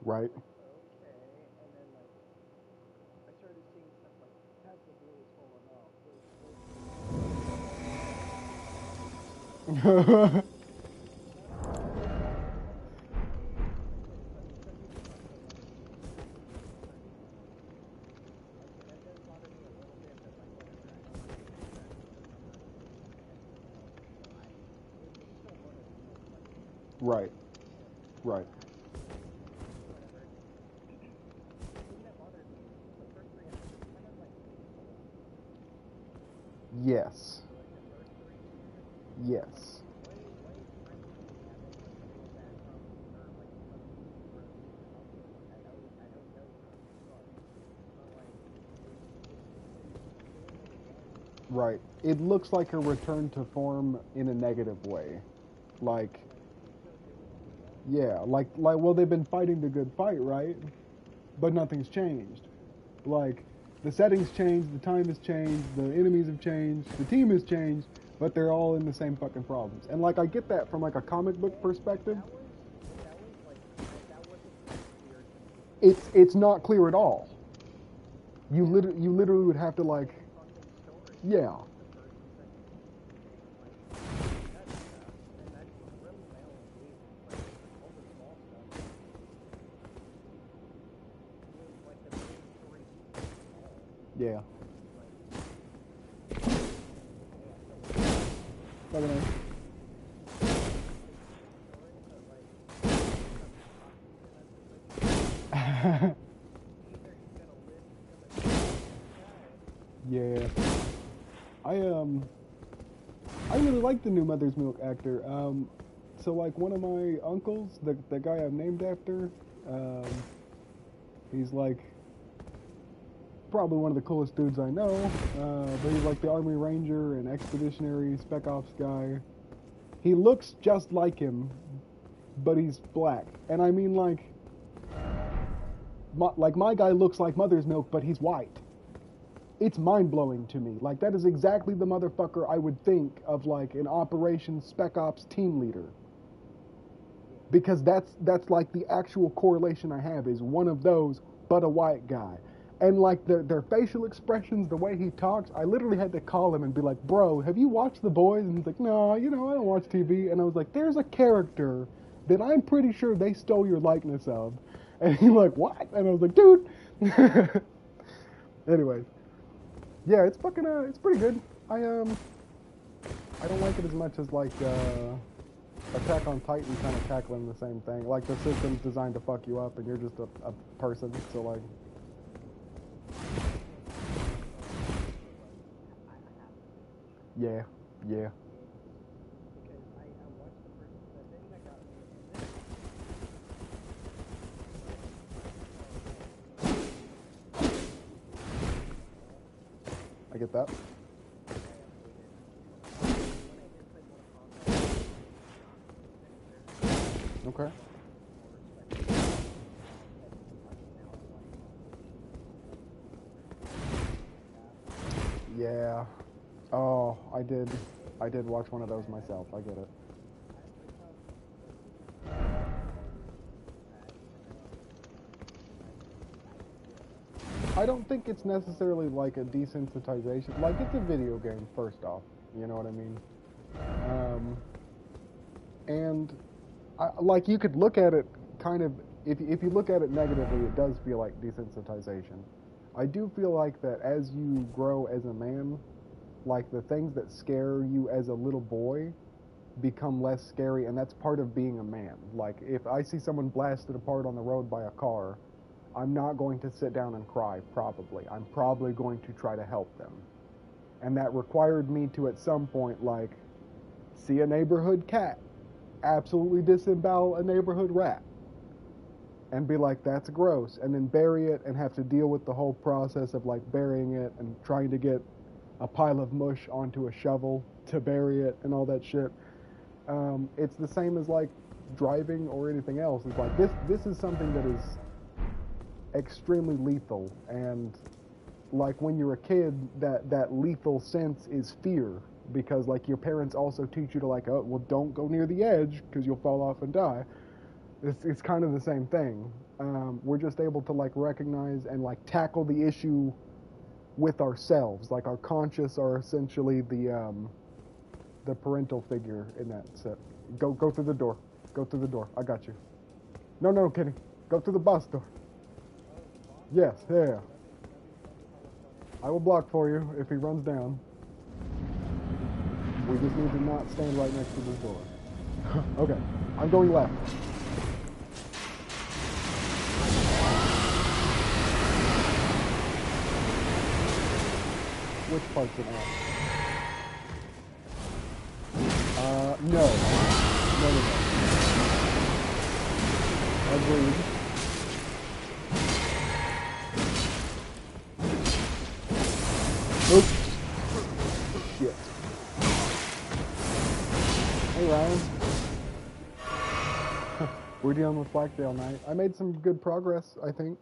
Right. Right. Right. Yes. Yes. Right. It looks like a return to form in a negative way. Like, yeah, well, they've been fighting the good fight, right? But nothing's changed. Like, the settings changed, the time has changed, the enemies have changed, the team has changed, but they're all in the same fucking problems. And like, I get that from like a comic book perspective. It's not clear at all. You literally would have to like, yeah, yeah. Fucking A. Yeah. I I really like the new Mother's Milk actor. So like one of my uncles, the guy I'm named after, um, he's like probably one of the coolest dudes I know. But he's like the Army Ranger and Expeditionary Spec Ops guy. He looks just like him, but he's black. And I mean like my guy looks like Mother's Milk, but he's white. It's mind-blowing to me. Like, that is exactly the motherfucker I would think of, like, an Operation Spec Ops team leader. Because that's like the actual correlation I have is one of those, but a white guy. And, like, their facial expressions, the way he talks, I literally had to call him and be like, bro, have you watched The Boys? And he's like, no, I don't watch TV. And I was like, there's a character that I'm pretty sure they stole your likeness of. And he's like, what? And I was like, dude. Anyways. Yeah, it's fucking it's pretty good. I don't like it as much as like Attack on Titan kind of tackling the same thing. Like the system's designed to fuck you up and you're just a person, so like yeah, yeah. I get that. Okay. Yeah. Oh, I did watch one of those myself. I get it. I don't think it's necessarily like a desensitization. Like, it's a video game, first off. You know what I mean? Um, and like you could look at it kind of if you look at it negatively, it does feel like desensitization. I do feel like that as you grow as a man, like the things that scare you as a little boy become less scary, and that's part of being a man. Like if I see someone blasted apart on the road by a car, I'm not going to sit down and cry, probably. I'm probably going to try to help them. And that required me to at some point like see a neighborhood cat absolutely disembowel a neighborhood rat and be like, that's gross, and then bury it and have to deal with the whole process of like burying it and trying to get a pile of mush onto a shovel to bury it and all that shit. It's the same as like driving or anything else. It's like this is something that is extremely lethal, and like when you're a kid, that lethal sense is fear, because like your parents also teach you to like, oh well, don't go near the edge because you'll fall off and die. It's kind of the same thing. We're just able to like recognize and like tackle the issue with ourselves. Like our conscious are essentially the parental figure in that set. Go through the door. Go through the door. I got you. No, kidding. Go through the bus door. Yes, yeah. I will block for you if he runs down. We just need to not stand right next to this door. Okay, I'm going left. Which part's it at? No. No. Agreed. Oops. Ryan. We're dealing with Blacktail Knight. I made some good progress, I think.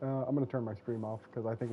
I'm going to turn my stream off because I think